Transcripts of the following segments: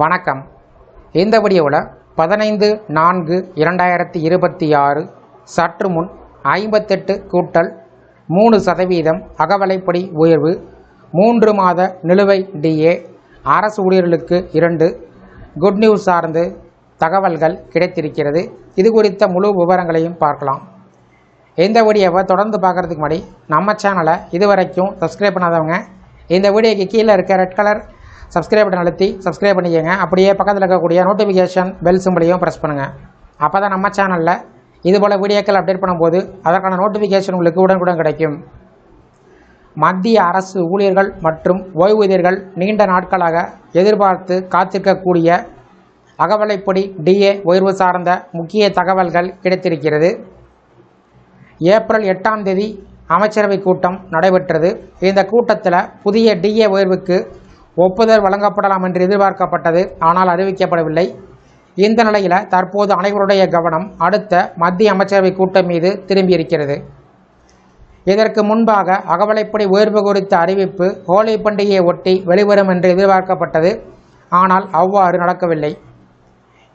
வணக்கம். இந்த வீடியோவில் 15/4/2026 சற்று முன் 58 கூட்டல் 3% அகவிலைப்படி உயர்வு, 3 மாத நிலுவை டிஏ, அரசு ஊழியர்களுக்கு 2 குட் நியூஸ் சார்ந்து தகவல்கள் கிடைத்திருக்கிறது. இது குறித்த முழு விவரங்களையும் பார்க்கலாம். இந்த வீடியோவை தொடர்ந்து பார்க்குறதுக்கு முன்னாடி நம்ம சேனலை இதுவரைக்கும் சப்ஸ்கிரைப் பண்ணாதவங்க இந்த வீடியோக்கு கீழே இருக்க ரெட் கலர் சப்ஸ்கிரைப் பட்டன் அழுத்தி சப்ஸ்கிரைப் பண்ணிக்கோங்க. அப்படியே பக்கத்தில் இருக்கக்கூடிய நோட்டிஃபிகேஷன் பெல் சிம்பிளையும் ப்ரெஸ் பண்ணுங்கள். அப்போ தான் நம்ம சேனலில் இதுபோல் வீடியோக்கள் அப்டேட் பண்ணும்போது அதற்கான நோட்டிஃபிகேஷன் உங்களுக்கு உடனுக்குடன் கிடைக்கும். மத்திய அரசு ஊழியர்கள் மற்றும் ஓய்வூதியர்கள் நீண்ட நாட்களாக எதிர்பார்த்து காத்திருக்கக்கூடிய அகவிலைப்படி டிஏ உயர்வு சார்ந்த முக்கிய தகவல்கள் கிடைத்திருக்கிறது. ஏப்ரல் 8ஆம் தேதி அமைச்சரவை கூட்டம் நடைபெற்றது. இந்த கூட்டத்தில் புதிய டிஏ உயர்வுக்கு ஒப்புதல் வழங்கப்படலாம் என்று எதிர்பார்க்கப்பட்டது. ஆனால் அறிவிக்கப்படவில்லை. இந்த நிலையில் தற்போது அனைவருடைய கவனம் அடுத்த மத்திய அமைச்சரவை கூட்டம் மீது திரும்பியிருக்கிறது. இதற்கு முன்பாக அகவிலைப்படி உயர்வு குறித்த அறிவிப்பு ஹோலி பண்டிகையை ஒட்டி வெளிவரும் என்று எதிர்பார்க்கப்பட்டது. ஆனால் அவ்வாறு நடக்கவில்லை.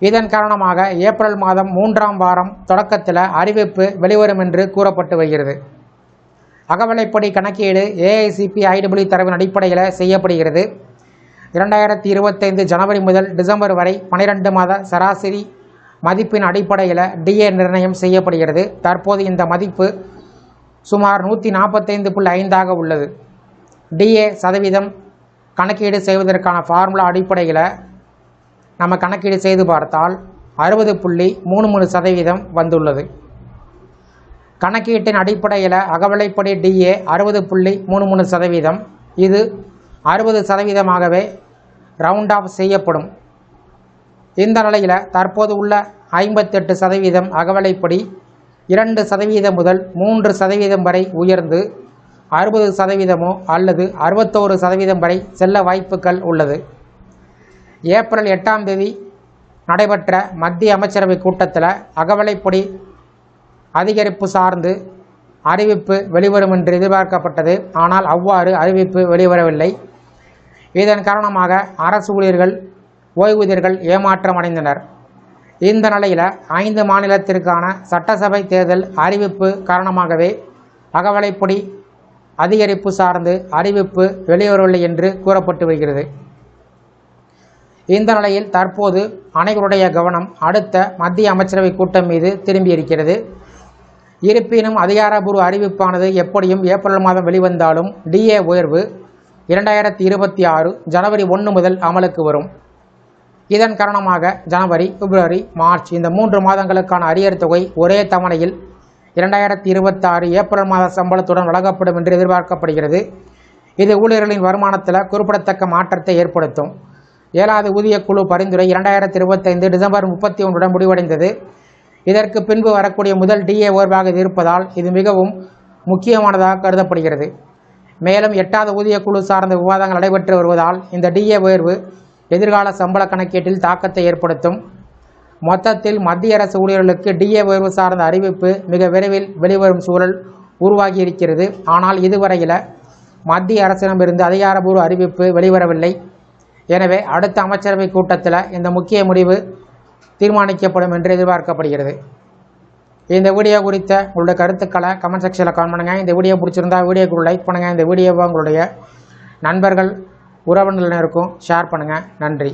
இதன் காரணமாக ஏப்ரல் மாதம் 3ஆம் வாரம் தொடக்கத்தில் அறிவிப்பு வெளிவரும் என்று கூறப்பட்டு வருகிறது. அகவிலைப்படி கணக்கீடு AICPIEE தரவின் அடிப்படையில் செய்யப்படுகிறது. 2025 ஜனவரி முதல் டிசம்பர் வரை 12 மாத சராசரி மதிப்பின் அடிப்படையில் டிஏ நிர்ணயம் செய்யப்படுகிறது. தற்போது இந்த மதிப்பு சுமார் 145.5 உள்ளது. டிஏ சதவீதம் கணக்கீடு செய்வதற்கான ஃபார்முலா அடிப்படையில் நம்ம கணக்கீடு செய்து பார்த்தால் 60.33% வந்துள்ளது. கணக்கீட்டின் அடிப்படையில் அகவிலைப்படி டிஏ 60.33%. இது 60%ஆகவே ரவுண்ட் ஆஃப் செய்யப்படும். இந்த நிலையில் தற்போது உள்ள 58% அகவிலைப்படி 2% முதல் 3% வரை உயர்ந்து 60% அல்லது 61% வரை செல்ல வாய்ப்புகள் உள்ளது. ஏப்ரல் 8ஆம் தேதி நடைபெற்ற மத்திய அமைச்சரவை கூட்டத்தில் அகவிலைப்படி அதிகரிப்பு சார்ந்து அறிவிப்பு வெளிவரும் என்று எதிர்பார்க்கப்பட்டது. ஆனால் அவ்வாறு அறிவிப்பு வெளிவரவில்லை. இதன் காரணமாக அரசு ஊழியர்கள் ஓய்வூதியர்கள் ஏமாற்றம் அடைந்தனர். இந்த நிலையில் 5 மாநிலத்திற்கான சட்டசபை தேர்தல் அறிவிப்பு காரணமாகவே அகவிலைப்படி அதிகரிப்பு சார்ந்து அறிவிப்பு வெளிவரவில்லை என்று கூறப்பட்டு வருகிறது. இந்த நிலையில் தற்போது அனைவருடைய கவனம் அடுத்த மத்திய அமைச்சரவை கூட்டம் மீது திரும்பியிருக்கிறது. இருப்பினும் அதிகாரப்பூர்வ அறிவிப்பானது எப்படியும் ஏப்ரல் மாதம் வெளிவந்தாலும் டிஏ உயர்வு 2026 ஜனவரி 1 முதல் அமலுக்கு வரும். இதன் காரணமாக ஜனவரி, பிப்ரவரி, மார்ச் இந்த 3 மாதங்களுக்கான அரியர் தொகை ஒரே தவணையில் 2026 ஏப்ரல் மாத சம்பளத்துடன் வழங்கப்படும் என்று எதிர்பார்க்கப்படுகிறது. இது ஊழியர்களின் வருமானத்தில் குறிப்பிடத்தக்க மாற்றத்தை ஏற்படுத்தும். 7வது ஊதியக்குழு பரிந்துரை 2025 டிசம்பர் 31 முடிவடைந்தது. இதற்கு பின்பு வரக்கூடிய முதல் டிஏ உயர்வாக இருப்பதால் இது மிகவும் முக்கியமானதாக கருதப்படுகிறது. மேலும் 8வது ஊதியக்குழு சார்ந்த விவாதங்கள் நடைபெற்று வருவதால் இந்த டிஏ உயர்வு எதிர்கால சம்பள கணக்கீட்டில் தாக்கத்தை ஏற்படுத்தும். மொத்தத்தில் மத்திய அரசு ஊழியர்களுக்கு டிஏ உயர்வு சார்ந்த அறிவிப்பு மிக விரைவில் வெளிவரும் சூழல் உருவாகியிருக்கிறது. ஆனால் இதுவரையில் மத்திய அரசிடமிருந்து அதிகாரப்பூர்வ அறிவிப்பு வெளிவரவில்லை. எனவே அடுத்த அமைச்சரவை கூட்டத்தில் இந்த முக்கிய முடிவு தீர்மானிக்கப்படும் என்று எதிர்பார்க்கப்படுகிறது. இந்த வீடியோ குறித்த உங்களுடைய கருத்துக்களை கமெண்ட் செக்ஷனில் கமெண்ட் பண்ணுங்கள். இந்த வீடியோ பிடிச்சிருந்தா வீடியோக்கு லைக் பண்ணுங்கள். இந்த வீடியோவை உங்களுடைய நண்பர்கள் உறவினர்களுக்கும் ஷேர் பண்ணுங்கள். நன்றி.